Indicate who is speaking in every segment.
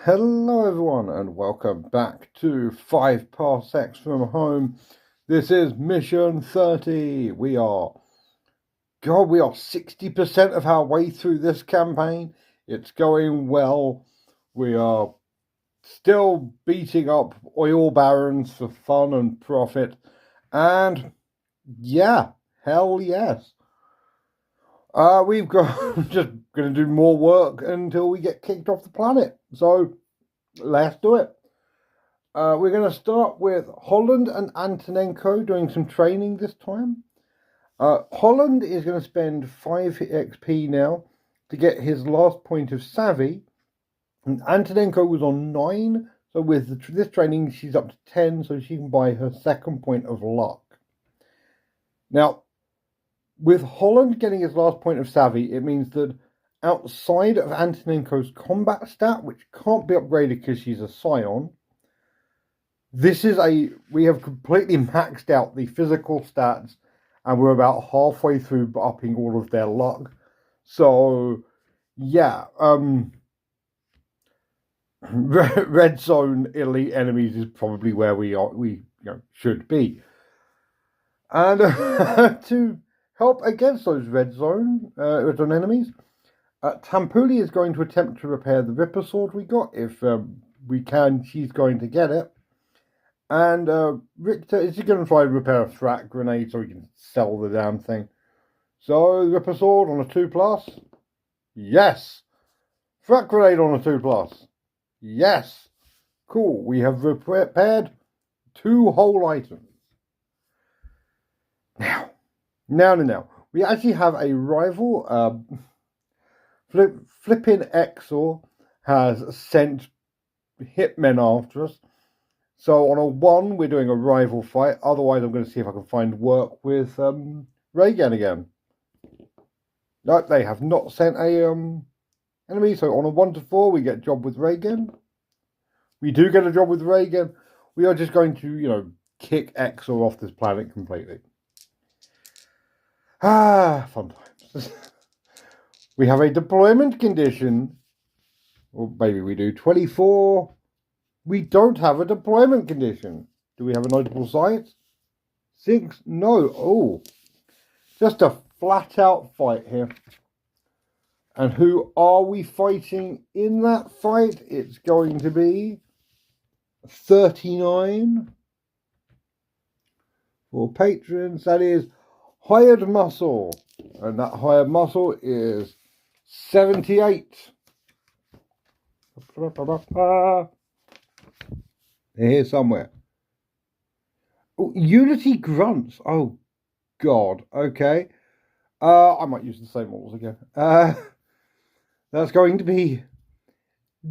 Speaker 1: Hello everyone and welcome back to 5 Parsecs from Home. This is mission 30. We are 60% of our way through this campaign. It's going well. We are still beating up oil barons for fun and profit. And yeah, hell yes. We've got just going to do more work until we get kicked off the planet. So let's do it. We're going to start with Holland and Antonenko doing some training this time. Holland is going to spend 5 XP now to get his last point of savvy. And Antonenko was on 9, so with this training she's up to 10, so she can buy her second point of luck. Now, with Holland getting his last point of savvy, it means that outside of Antonenko's combat stat, which can't be upgraded because she's a scion, we have completely maxed out the physical stats, and we're about halfway through upping all of their luck. So, yeah, red zone elite enemies is probably where we should be. And to help against those red zone enemies, Tampuli is going to attempt to repair the Ripper sword we got. If we can, she's going to get it. And Richter is going to try to repair a frag grenade so he can sell the damn thing. So, Ripper sword on a 2+. Yes! Frag grenade on a 2+. Yes! Cool, we have repaired 2 whole items. Now. We actually have a rival. Flipping Exxor has sent hitmen after us. So on a 1, we're doing a rival fight. Otherwise, I'm going to see if I can find work with Ragen again. No, they have not sent a enemy. So on a 1 to 4, we get a job with Ragen. We do get a job with Ragen. We are just going to, kick Exxor off this planet completely. Fun times. We have a deployment condition. Or maybe we do 24. We don't have a deployment condition. Do we have a notable site? 6? No. Oh. Just a flat out fight here. And who are we fighting in that fight? It's going to be 39 for patrons. That is hired muscle. And that hired muscle is 78. Here somewhere. Oh, Unity grunts. Oh, God. Okay. I might use the same models again. That's going to be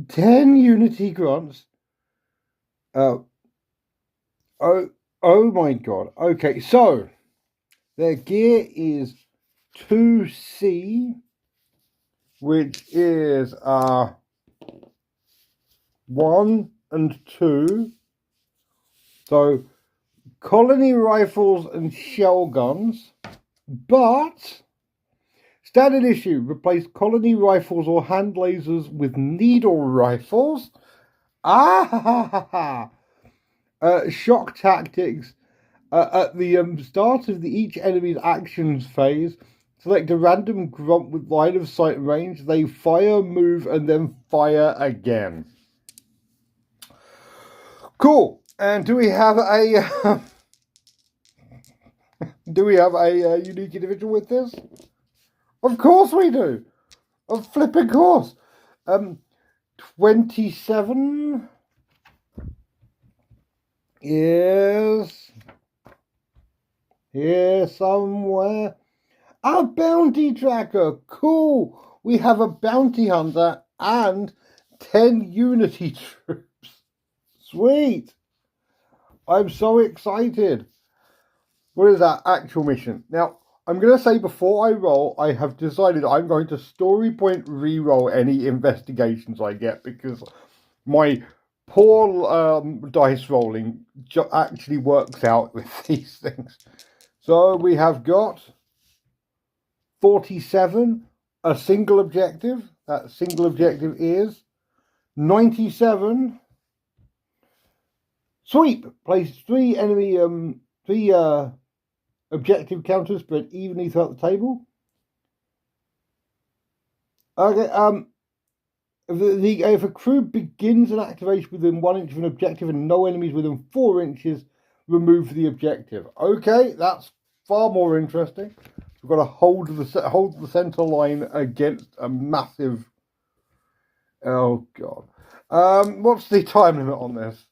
Speaker 1: 10 Unity grunts. Oh my God. Okay, so their gear is 2C, which is 1 and 2. So colony rifles and shell guns, but standard issue, replace colony rifles or hand lasers with needle rifles. Shock tactics. At the start of each enemy's actions phase, select a random grunt with line of sight range. They fire, move, and then fire again. Cool. And do we have a unique individual with this? Of course we do. Of flipping course. 27 is here somewhere. A bounty tracker. Cool. We have a bounty hunter and 10 Unity troops. Sweet. I'm so excited. What is that actual mission? Now, I'm going to say before I roll, I have decided I'm going to story point re-roll any investigations I get because my poor dice rolling actually works out with these things. So we have got 47, a single objective. That single objective is 97. Sweep. Place three enemy objective counters spread evenly throughout the table. Okay, if a crew begins an activation within 1 inch of an objective and no enemies within 4 inches, remove the objective. Okay, that's far more interesting. We've got to hold the center line against a massive. Oh god. What's the time limit on this?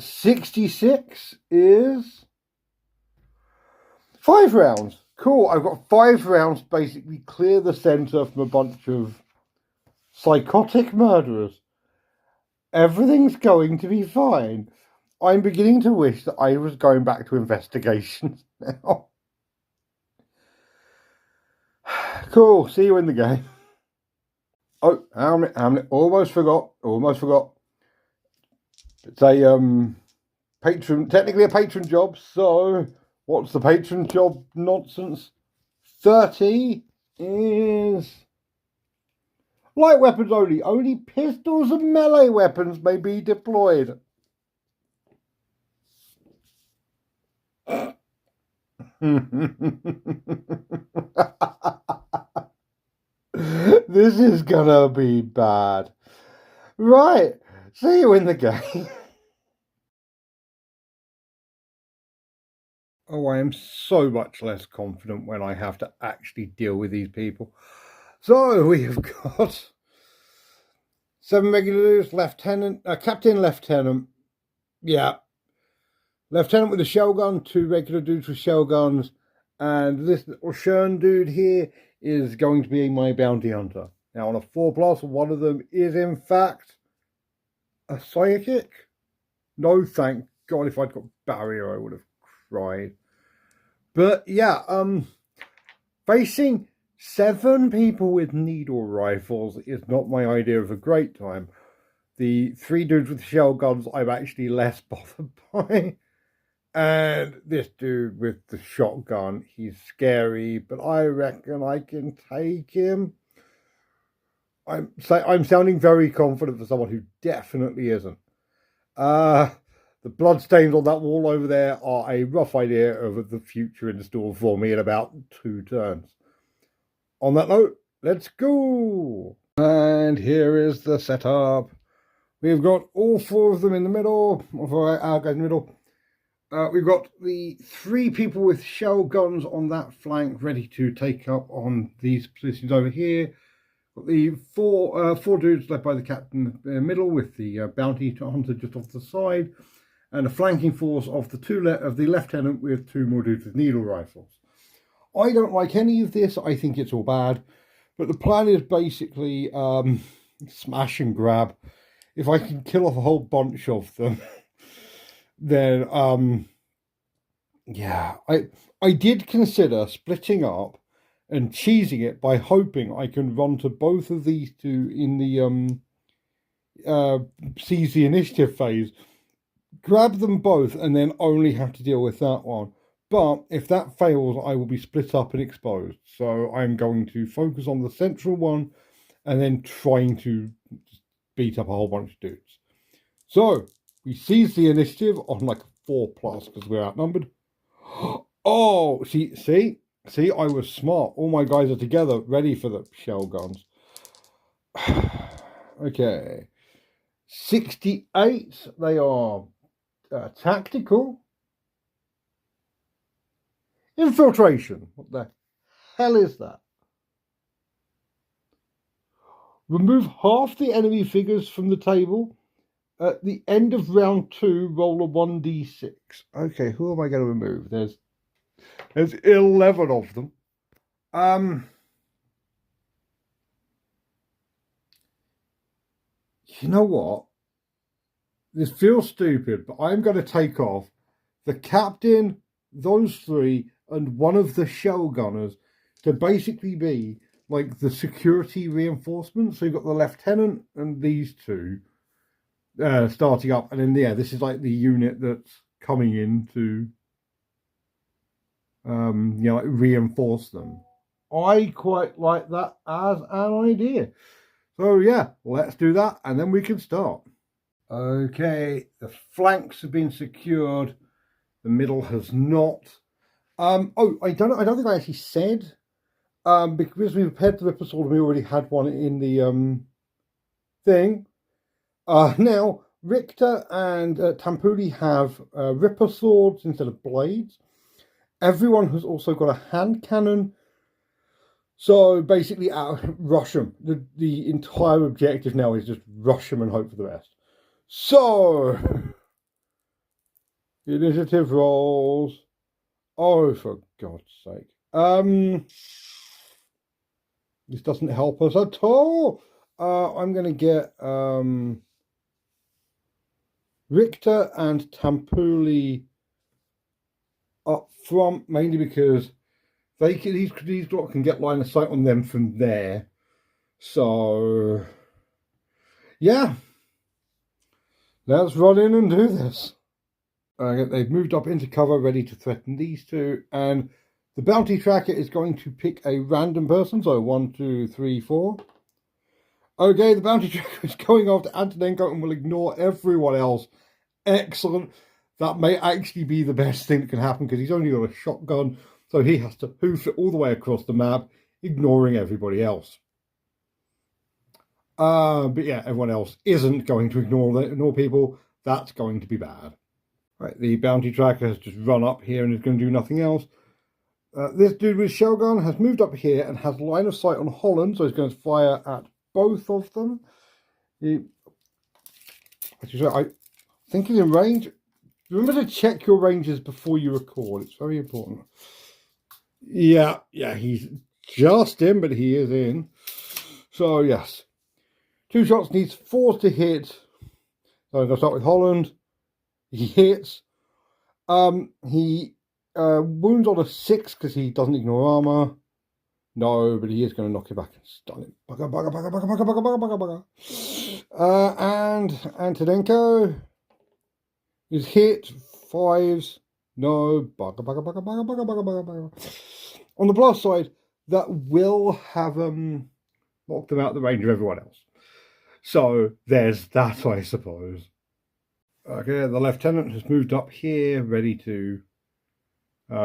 Speaker 1: 66 is 5 rounds. Cool. I've got 5 rounds to basically clear the center from a bunch of psychotic murderers. Everything's going to be fine. I'm beginning to wish that I was going back to investigations now. Cool. See you in the game. Oh, Hamlet. Almost forgot. It's a patron, technically a patron job. So what's the patron job nonsense? 30 is light weapons only. Only pistols and melee weapons may be deployed. This is gonna be bad. Right. See you in the game. Oh, I am so much less confident when I have to actually deal with these people. So we have got 7 regulars, lieutenant, captain, lieutenant. Yeah. Lieutenant with a shell gun, 2 regular dudes with shell guns, and this little Shern dude here is going to be my bounty hunter. Now on a 4+, one of them is in fact a psychic. No, thank God, if I'd got barrier, I would have cried. But yeah, facing 7 people with needle rifles is not my idea of a great time. The 3 dudes with shell guns I'm actually less bothered by. And this dude with the shotgun, he's scary, but I reckon I can take him. I'm sounding very confident for someone who definitely isn't. The bloodstains on that wall over there are a rough idea of the future in store for me in about 2 turns. On that note, let's go! And here is the setup. We've got all 4 of them in the middle, or our guys in the middle. We've got the 3 people with shell guns on that flank ready to take up on these positions over here. Got the 4 dudes led by the captain in the middle with the bounty hunter just off the side, and a flanking force of the lieutenant with 2 more dudes with needle rifles. I don't like any of this. I think it's all bad. But the plan is basically smash and grab. If I can kill off a whole bunch of them, then yeah, I did consider splitting up and cheesing it by hoping I can run to both of these 2 in the seize the initiative phase, grab them both, and then only have to deal with that one. But if that fails, I will be split up and exposed. So I'm going to focus on the central one and then trying to beat up a whole bunch of dudes. So we seize the initiative on like a 4+ because we're outnumbered. Oh, see, I was smart. All my guys are together, ready for the shell guns. Okay. 68, they are tactical. Infiltration. What the hell is that? Remove half the enemy figures from the table. At the end of round 2, roll a 1d6. Okay, who am I going to remove? There's 11 of them. You know what? This feels stupid, but I'm going to take off the captain, those 3, and one of the shell gunners to basically be like the security reinforcements. So you've got the lieutenant and these 2 starting up, and then yeah, this is like the unit that's coming in to reinforce them. I quite like that as an idea. So yeah, let's do that and then we can start. Okay, the flanks have been secured. The middle has not. Oh, I don't think I actually said. Because we prepared the Ripper Sword and we already had one in the thing. Now Richter and Tampuli have Ripper Swords instead of blades. Everyone has also got a hand cannon. So basically, rush them. The entire objective now is just rush them and hope for the best. So, initiative rolls. Oh, for God's sake. This doesn't help us at all. I'm going to get Richter and Tampuli up front, mainly because these lot can get line of sight on them from there. So, yeah. Let's run in and do this. They've moved up into cover, ready to threaten these two. And the bounty tracker is going to pick a random person. So 1, 2, 3, 4. Okay, the bounty tracker is going after Antonenko and will ignore everyone else. Excellent. That may actually be the best thing that can happen because he's only got a shotgun. So he has to hoof it all the way across the map, ignoring everybody else. But yeah, everyone else isn't going to ignore people. That's going to be bad. Right, the bounty tracker has just run up here and is going to do nothing else. This dude with shellgun has moved up here and has line of sight on Holland, so he's going to fire at both of them. I think he's in range. Remember to check your ranges before you record. It's very important. Yeah, he's just in, but he is in. So, yes. 2 shots, needs 4 to hit. So I'm going to start with Holland. He hits. He wounds on a 6 because he doesn't ignore armor. No, but he is going to knock it back and stun it. Bugger. And Antonenko is hit. 5s. No. Bugger. On the plus side, that will have knocked them out of the range of everyone else. So there's that, I suppose. Okay, the lieutenant has moved up here, ready to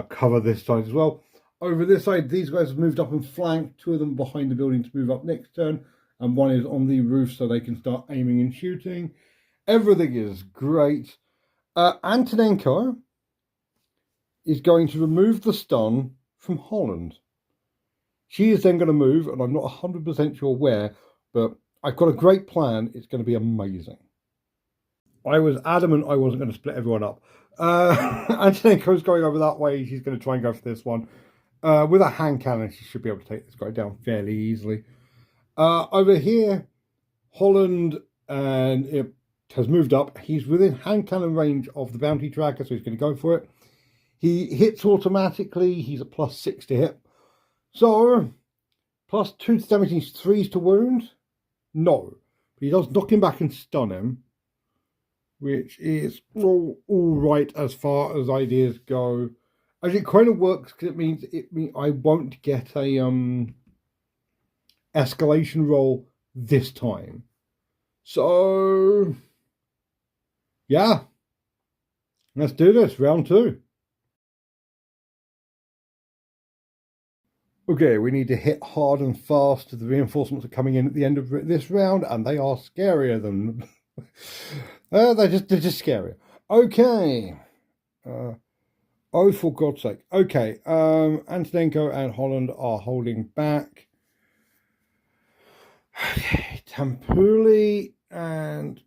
Speaker 1: cover this side as well. Over this side, these guys have moved up and flanked. 2 of them behind the building to move up next turn, and 1 is on the roof so they can start aiming and shooting. Everything is great. Antonenko is going to remove the stun from Holland. She is then going to move, and I'm not 100% sure where, but I've got a great plan. It's going to be amazing. I was adamant I wasn't going to split everyone up. Antonenko's going over that way. She's going to try and go for this one. With a hand cannon, she should be able to take this guy down fairly easily. Over here, Holland and it has moved up. He's within hand cannon range of the bounty tracker, so he's going to go for it. He hits automatically. He's at +6 to hit. So, +2 to damage, he's 3s to wound. No, but he does knock him back and stun him, which is all right as far as ideas go. As it kind of works because it means I won't get a escalation roll this time. So yeah, let's do this. Round 2. Okay, we need to hit hard and fast. The reinforcements are coming in at the end of this round, and they are scarier than they're just scarier. Okay. Oh, for God's sake. Okay. Antonenko and Holland are holding back. Okay. Tampuli and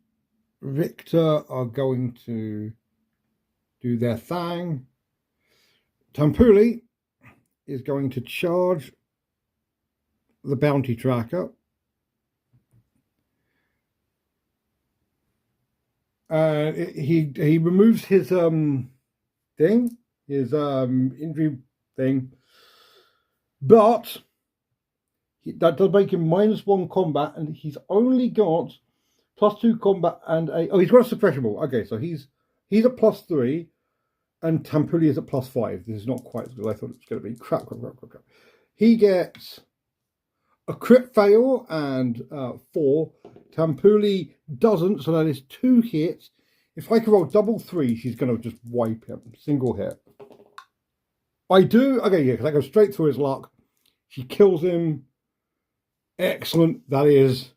Speaker 1: Richter are going to do their thing. Tampuli is going to charge the bounty tracker. He removes his thing, his injury thing, but that does make him -1 combat, and he's only got +2 combat and he's got a suppression ball. Okay, so he's at +3, and Tampuli is at +5. This is not quite as good as I thought it was going to be. Crap. He gets a crit fail and 4. Tampuli doesn't, so that is 2 hits. If I can roll double 3, she's going to just wipe him. Single hit. I do. Okay, yeah, because I go straight through his luck. She kills him. Excellent. That is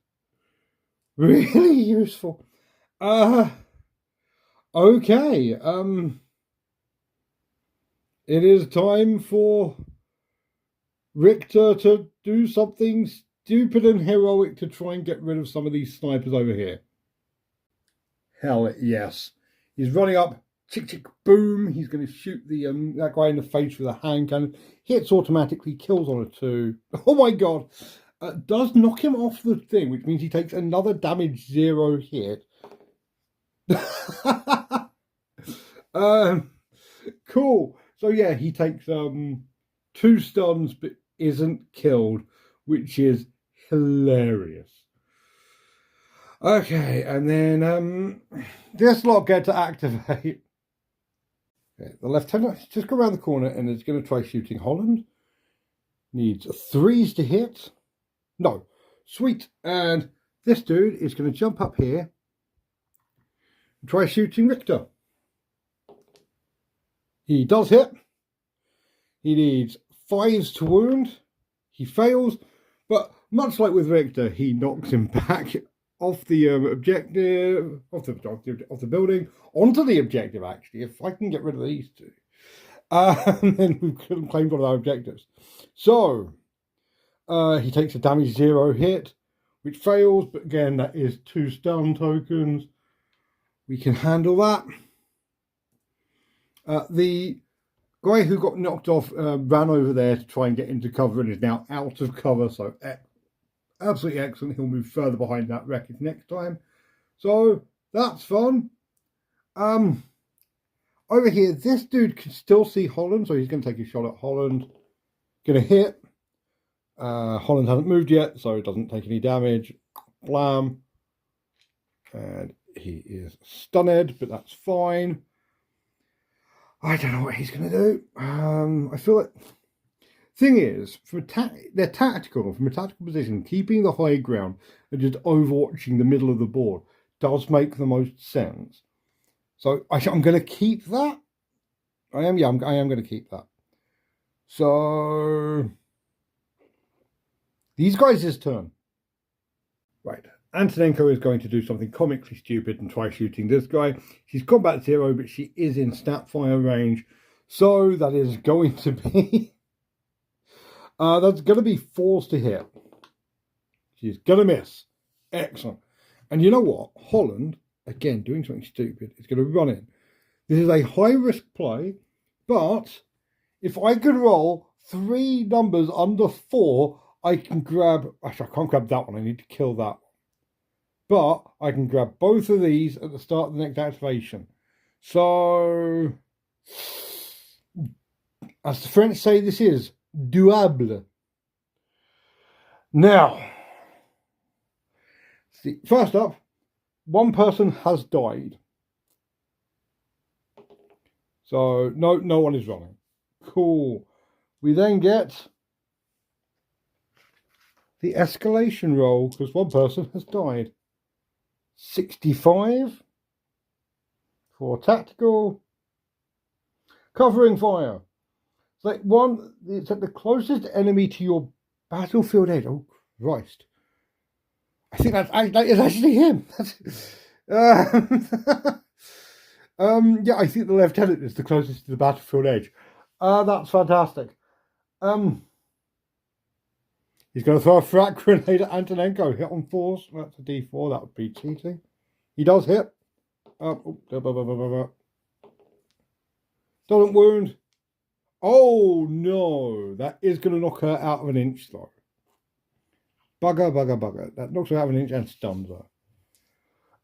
Speaker 1: really useful. Okay. It is time for Richter to do something stupid and heroic to try and get rid of some of these snipers over here. Hell yes. He's running up. Chick, chick, boom. He's going to shoot the that guy in the face with a hand cannon. Hits automatically, kills on a 2. Oh my god. Does knock him off the thing, which means he takes another damage 0 hit. Cool. So yeah, he takes 2 stuns but isn't killed, which is hilarious. Okay, and then this lot get to activate. Okay, the lieutenant just go around the corner and is going to try shooting Holland. Needs 3s to hit. No, sweet. And this dude is going to jump up here and try shooting Richter. He does hit. He needs 5s to wound. He fails, but much like with Richter, he knocks him back off the objective, off the building, onto the objective, actually, if I can get rid of these 2. And then we've claimed one of our objectives. So, he takes a damage 0 hit, which fails, but again, that is 2 stun tokens. We can handle that. The guy who got knocked off ran over there to try and get into cover and is now out of cover, so absolutely excellent. He'll move further behind that wreckage next time. So that's fun. Over here, this dude can still see Holland, so he's going to take a shot at Holland. Going to hit. Holland hasn't moved yet, so it doesn't take any damage. Blam. And he is stunned, but that's fine. I don't know what he's going to do. I feel like... Thing is, they're tactical. From a tactical position, keeping the high ground and just overwatching the middle of the board does make the most sense. So I'm going to keep that. I am going to keep that. So these guys' his turn. Right. Antonenko is going to do something comically stupid and try shooting this guy. She's combat 0, but she is in snapfire range. So that is going to be... that's going to be 4s to hit. She's going to miss. Excellent. And you know what? Holland, again, doing something stupid, is going to run in. This is a high-risk play, but if I could roll 3 numbers under 4, I can grab... Actually, I can't grab that one. I need to kill that one. But I can grab both of these at the start of the next activation. So, as the French say, this is doable. Now, see, first up, one person has died. So, no one is running. Cool. We then get the escalation roll, because one person has died. 65 for tactical. Covering fire. It's at the closest enemy to your battlefield edge. Oh, Christ. I think that is actually him. Yeah, I think the lieutenant is the closest to the battlefield edge. That's fantastic. He's going to throw a frag grenade at Antonenko. Hit on 4s. That's a D4. That would be cheating. He does hit. Doesn't wound. Oh, no. That is going to knock her out of an inch, though. Bugger. That knocks her out of an inch and stuns her.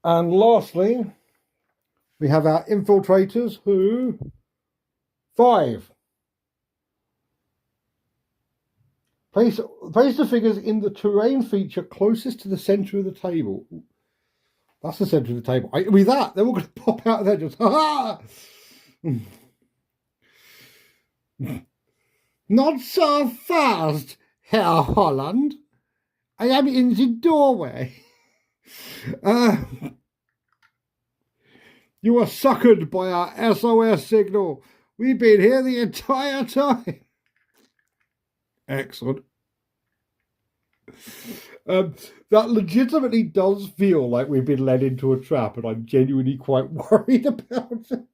Speaker 1: And lastly, we have our infiltrators who... 5. Place the figures in the terrain feature closest to the centre of the table. That's the centre of the table. With that, they're all going to pop out of there just, ha Not so fast, Herr Holland. I am in the doorway. You are suckered by our SOS signal. We've been here the entire time. Excellent. That legitimately does feel like we've been led into a trap, and I'm genuinely quite worried about it.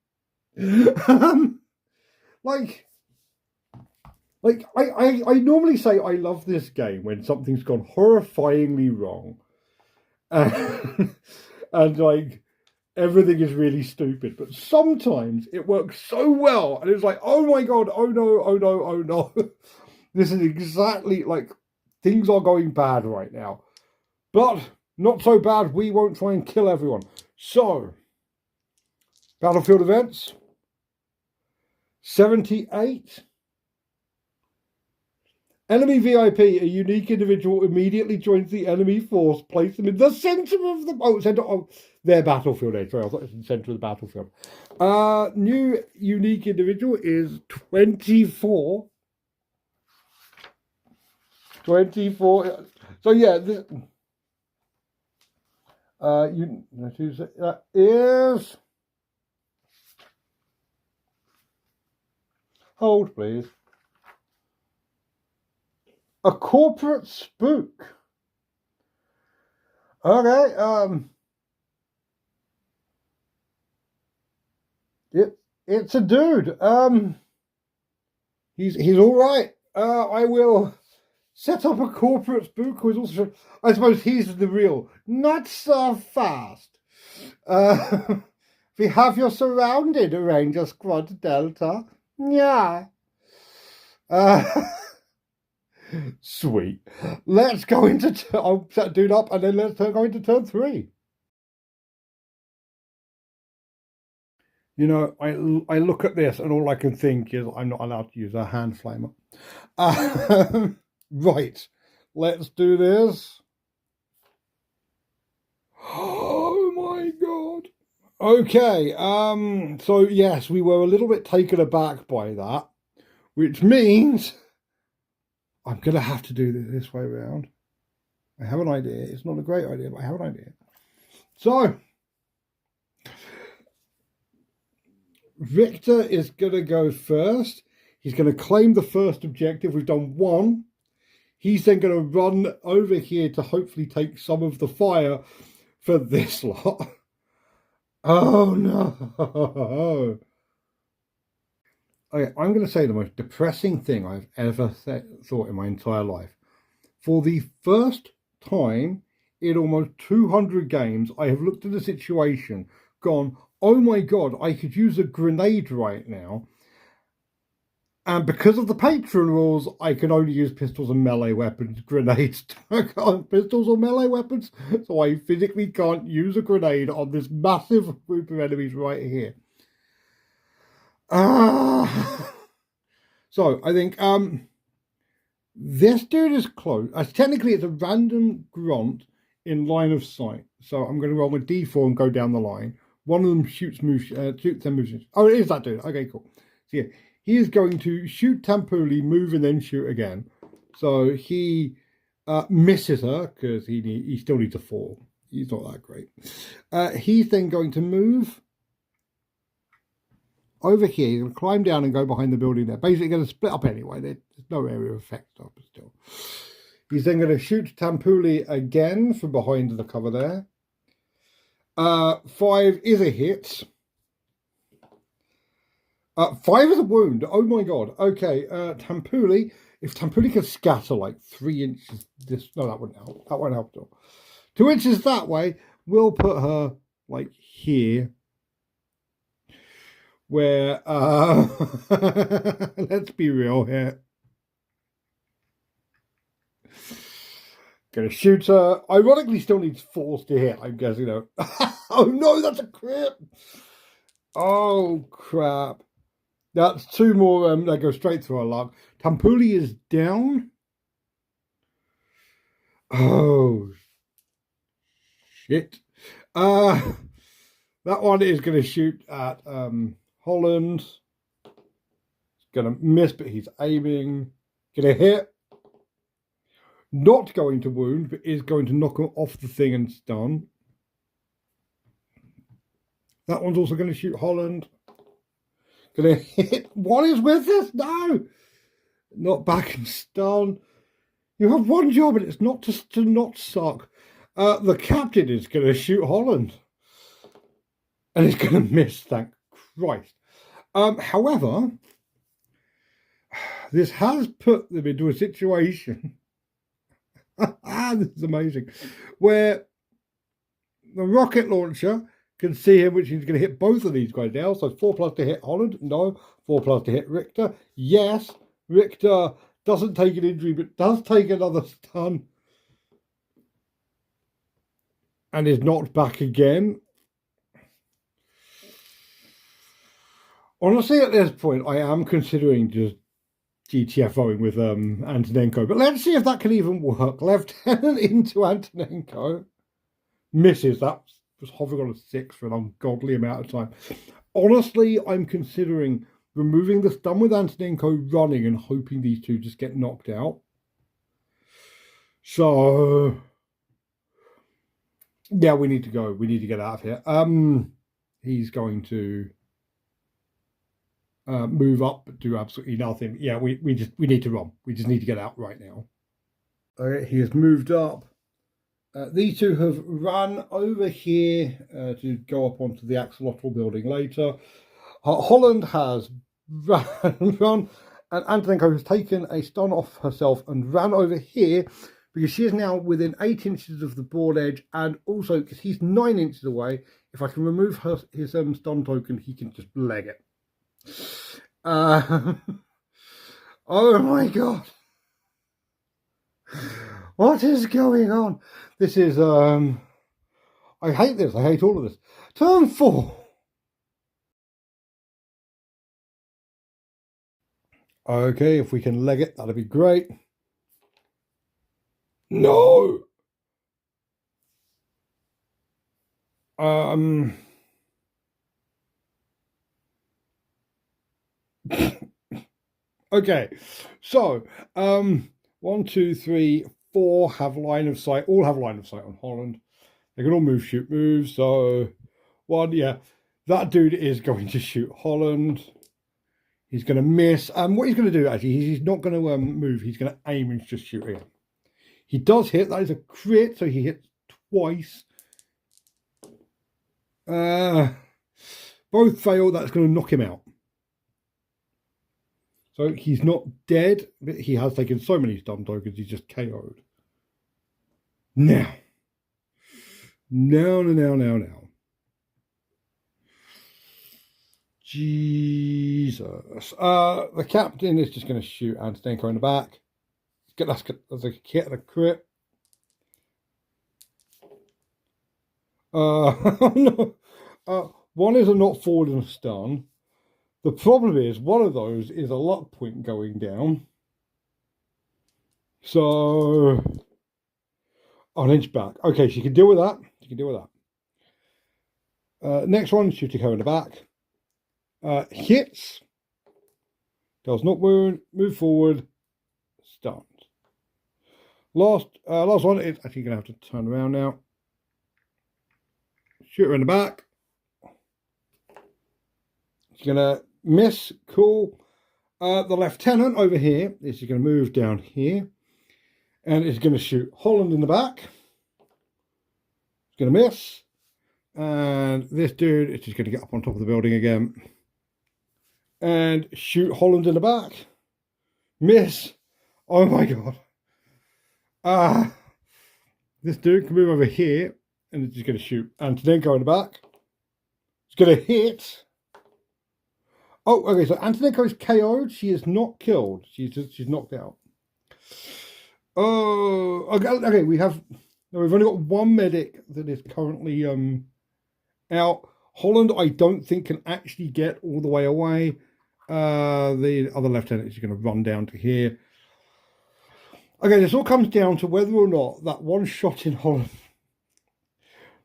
Speaker 1: I normally say I love this game when something's gone horrifyingly wrong, and like everything is really stupid. But sometimes it works so well, and it's like, oh my god, oh no, oh no, oh no. This is exactly like things are going bad right now, but not so bad. We won't try and kill everyone. So, battlefield events 78. Enemy VIP, a unique individual immediately joins the enemy force. Place them in the center of their battlefield. Sorry, I thought it was in the center of the battlefield. New unique individual is 24. 24. So yeah, that is. Hold, please. A corporate spook. Okay, it's a dude. He's all right. I will set up a corporate spook who is also. I suppose he's the real. Not so fast. We have you surrounded, Ranger Squad Delta. Yeah. Sweet. Let's go into. I'll set dude up, and then let's go into turn 3. You know, I look at this, and all I can think is I'm not allowed to use a hand flamer. Right. Let's do this. Oh my god. Okay. So yes, we were a little bit taken aback by that, which means I'm going to have to do this way around. I have an idea. It's not a great idea, but I have an idea. So, Victor is going to go first. He's going to claim the first objective. We've done 1. He's then going to run over here to hopefully take some of the fire for this lot. Oh, no. Okay, I'm going to say the most depressing thing I've ever thought in my entire life. For the first time in almost 200 games, I have looked at a situation, gone, oh my god, I could use a grenade right now. And because of the patron rules, I can only use pistols and melee weapons. Grenades, I can't pistols or melee weapons. So I physically can't use a grenade on this massive group of enemies right here. So I think this dude is close. Technically, it's a random grunt in line of sight. So I'm going to roll a d4 and go down the line. One of them shoots moves. Oh, it is that dude. Okay, cool. So yeah, he is going to shoot Tampuli, move, and then shoot again. So he misses her because he still needs a 4. He's not that great. He's then going to move over here. He's going to climb down and go behind the building there. Basically going to split up anyway. There's no area of effect up still. He's then going to shoot Tampuli again from behind the cover there. 5 is a hit. 5 is a wound. Oh my god. Okay, Tampuli. If Tampuli can scatter like 3 inches, no, that wouldn't help. That won't help at all. 2 inches that way. We'll put her like here. Where let's be real here. Gonna shoot her. Ironically, still needs 4 to hit. I'm guessing though. Oh no, that's a crit. Oh crap. That's 2 more. That go straight through our lung. Tampuli is down. Oh shit. That one is gonna shoot at Holland. He's gonna miss, but he's aiming. Gonna hit. not going to wound, but is going to knock him off the thing and stun. That one's also going to shoot Holland. Going to hit. What is with this? No! Not back and stun. You have one job, and it's not to not suck. The captain is going to shoot Holland. And he's going to miss, thank Christ. However, this has put them into a situation. This is amazing. Where the rocket launcher can see him, which he's going to hit both of these guys now. So 4+ to hit Holland. No. 4+ to hit Richter. Yes. Richter doesn't take an injury, but does take another stun. And is knocked back again. Honestly, at this point, I am considering just GTFOing with Antonenko. But let's see if that can even work. Lieutenant into Antonenko. Misses. That was hovering on a 6 for an ungodly amount of time. Honestly, I'm considering removing the stun with Antonenko running and hoping these two just get knocked out. So, yeah, we need to go. We need to get out of here. He's going to move up, but do absolutely nothing. Yeah, we need to run. We just need to get out right now. Okay, he has moved up. These two have run over here to go up onto the axolotl building later. Holland has run, and Antonenko has taken a stun off herself and ran over here because she is now within 8 inches of the board edge, and also because he's 9 inches away, if I can remove his stun token, he can just leg it. Oh my god. What is going on? This is I hate this. I hate all of this. Turn 4. Okay, if we can leg it, that'd be great. No. Okay, so 1, 2, 3, 4 have line of sight. All have line of sight on Holland. They can all move, shoot, move. So 1, yeah, that dude is going to shoot Holland. He's going to miss. What he's going to do actually, he's not going to move. He's going to aim and just shoot again. He does hit. That is a crit, so he hits twice. Both fail. That's going to knock him out. So he's not dead, but he has taken so many stun tokens, he's just KO'd. Now. Jesus. The captain is just going to shoot Antonenko in the back. That's a hit and a crit. No. One is a not forward and a stun. The problem is, one of those is a luck point going down. So, an inch back. Okay, she can deal with that. She can deal with that. Next one, shooting her in the back. Hits. Does not wound. Move forward. Stunned. Last one is actually going to have to turn around now. Shoot her in the back. She's going to miss. Cool. The lieutenant over here is going to move down here. And is going to shoot Holland in the back. It's going to miss. And this dude is just going to get up on top of the building again. And shoot Holland in the back. Miss. Oh my god. This dude can move over here. And it's just going to shoot Antonenko in the back. It's going to hit. Oh, okay. So Antonenko is KO'd. She is not killed. She's knocked out. Oh, okay. We've only got one medic that is currently out. Holland, I don't think can actually get all the way away. The other lieutenant is going to run down to here. Okay, this all comes down to whether or not that one shot in Holland.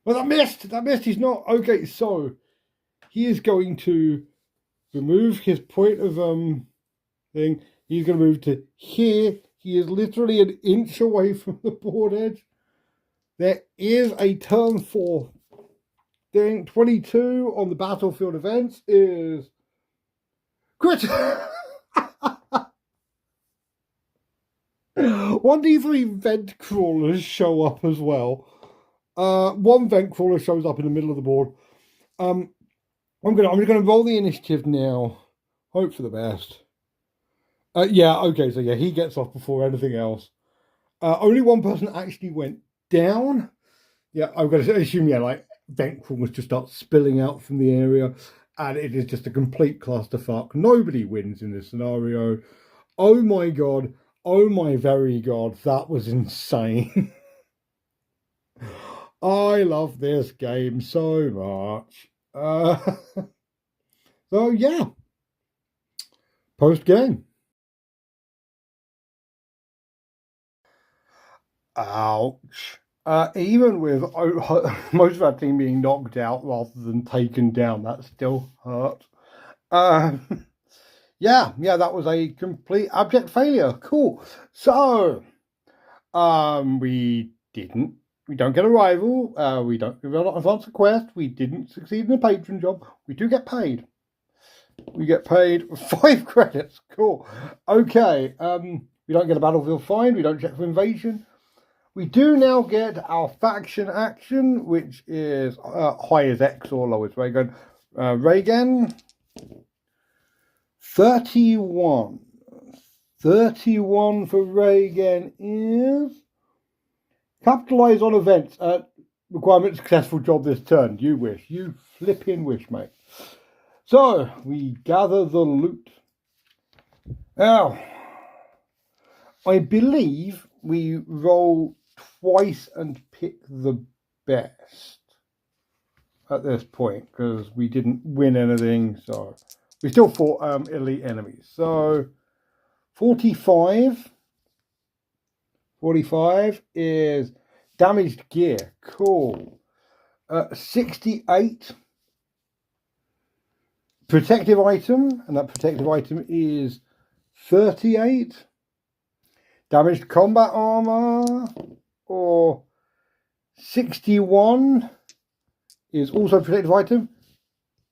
Speaker 1: Well, that missed. He's not okay. So he is going to remove his point of thing. He's going to move to here. He is literally an inch away from the board edge. There is a turn 4 thing. 22 on the battlefield events is crit. 1d3 vent crawlers show up as well. One vent crawler shows up in the middle of the board. I'm gonna roll the initiative now. Hope for the best. Yeah, okay, so yeah, he gets off before anything else. Only one person actually went down. Yeah, I'm gonna assume, yeah, like vent crawlers just start spilling out from the area, and it is just a complete clusterfuck. Nobody wins in this scenario. Oh my god. Oh my very god, that was insane. I love this game so much. So yeah, post game. Ouch. Even with most of our team being knocked out rather than taken down, that still hurt. Yeah, that was a complete abject failure. Cool. So, we don't get a rival. We don't advance a quest. We didn't succeed in a patron job. We do get paid. We get paid 5 credits. Cool. Okay. We don't get a battlefield find. We don't check for invasion. We do now get our faction action, which is high as Exxor, low as Ragen. Ragen. 31. 31 for Ragen is capitalize on events. Requirement successful job this turn. You wish. You flipping wish, mate. So, we gather the loot. Now, I believe we roll twice and pick the best at this point, because we didn't win anything, so we still fought elite enemies. So 45 is damaged gear. Cool. 68 protective item, and that protective item is 38. Damaged combat armor, or 61 is also protective item.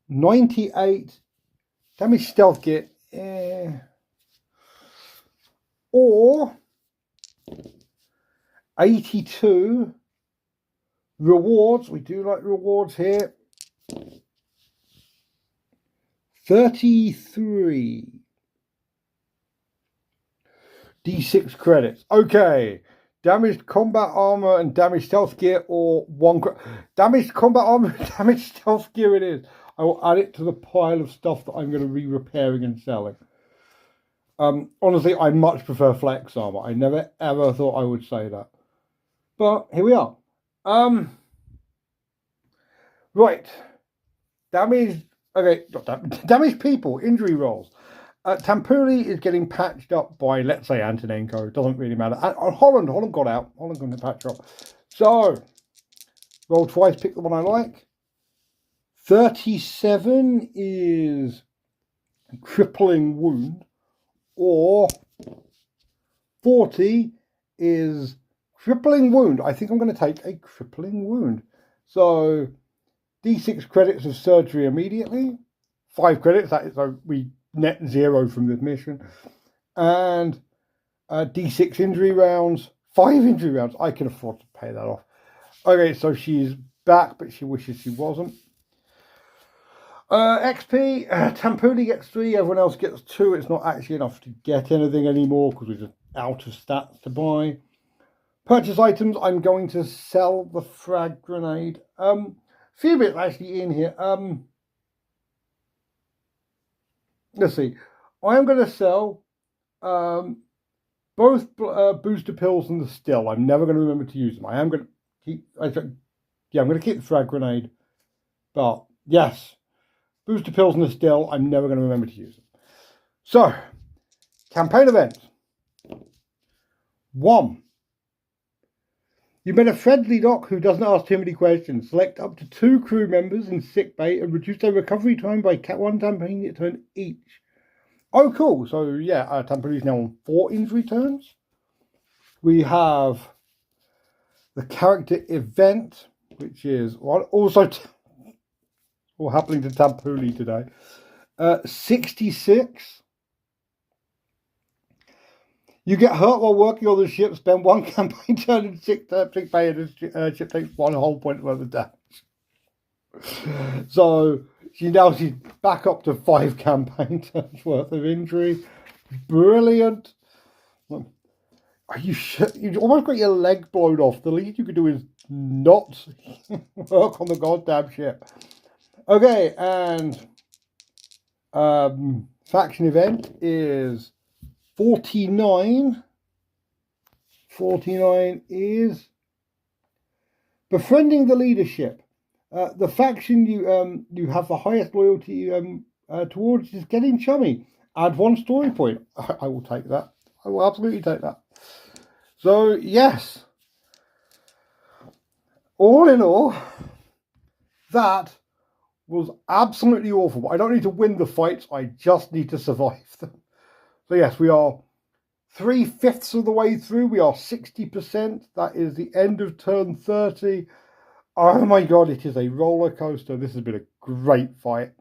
Speaker 1: 98 damaged stealth gear, or 82 rewards. We do like rewards here. 33 D6 credits. Okay. Damaged combat armor and damaged stealth gear, or 1 damaged combat armor and damaged stealth gear it is. I will add it to the pile of stuff that I'm going to be repairing and selling. Honestly, I much prefer flex armor. I never ever thought I would say that. But here we are. Right. Damaged, okay, damaged people, injury rolls. Tampuli is getting patched up by, let's say, Antonenko. It doesn't really matter. Holland got out. Holland going to patch up. So, roll twice, pick the one I like. 37 is crippling wound, or 40 is crippling wound. I think I'm going to take a crippling wound. So, D6 credits of surgery immediately. 5 credits. That is, so we net 0 from this mission. And D6 injury rounds. 5 injury rounds. I can afford to pay that off. Okay, so she's back, but she wishes she wasn't. XP, Tampuli gets 3, everyone else gets 2. It's not actually enough to get anything anymore because we're just out of stats to buy. Purchase items, I'm going to sell the frag grenade. Few bits actually in here. Let's see. I am going to sell both booster pills and the still. I'm never going to remember to use them. I am going to keep. I'm going to keep the frag grenade. But yes, booster pills and the still. I'm never going to remember to use them. So, campaign events. 1. You met a friendly doc who doesn't ask too many questions. Select up to 2 crew members in sickbay and reduce their recovery time by 1 campaign turn each. Oh, cool. So, yeah, Tampuli's now on 4 injury turns. we have the character event, which is also happening to Tampuli today. 66. You get hurt while working on the ship, spend one campaign turn in sick bay, and the ship takes 1 whole point worth of damage. So she's back up to 5 campaign turns worth of injury. Brilliant. Are you sure? You almost got your leg blown off. The least you could do is not work on the goddamn ship. Okay, and faction event is 49. 49 is befriending the leadership. The faction you have the highest loyalty towards is getting chummy. Add 1 story point. I will take that. I will absolutely take that. So yes, all in all, that was absolutely awful. But I don't need to win the fights. I just need to survive them. So yes, we are 3/5 of the way through. We are 60%. That is the end of turn 30. Oh my god, it is a roller coaster. This has been a great fight.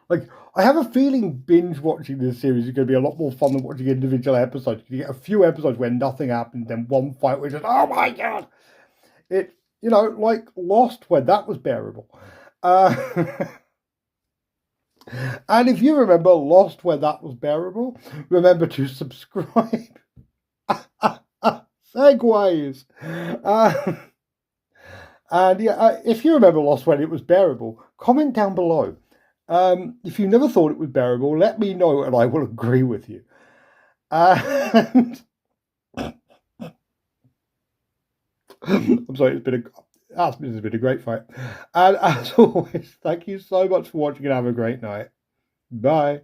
Speaker 1: Like, I have a feeling binge watching this series is going to be a lot more fun than watching individual episodes. You get a few episodes where nothing happens, then one fight which is, oh my god! It, like Lost, where that was bearable. And if you remember Lost, where that was bearable, remember to subscribe. Segues. And yeah, if you remember Lost when it was bearable, comment down below. If you never thought it was bearable, let me know and I will agree with you. And I'm sorry, this has been a great fight. And as always, thank you so much for watching and have a great night. Bye.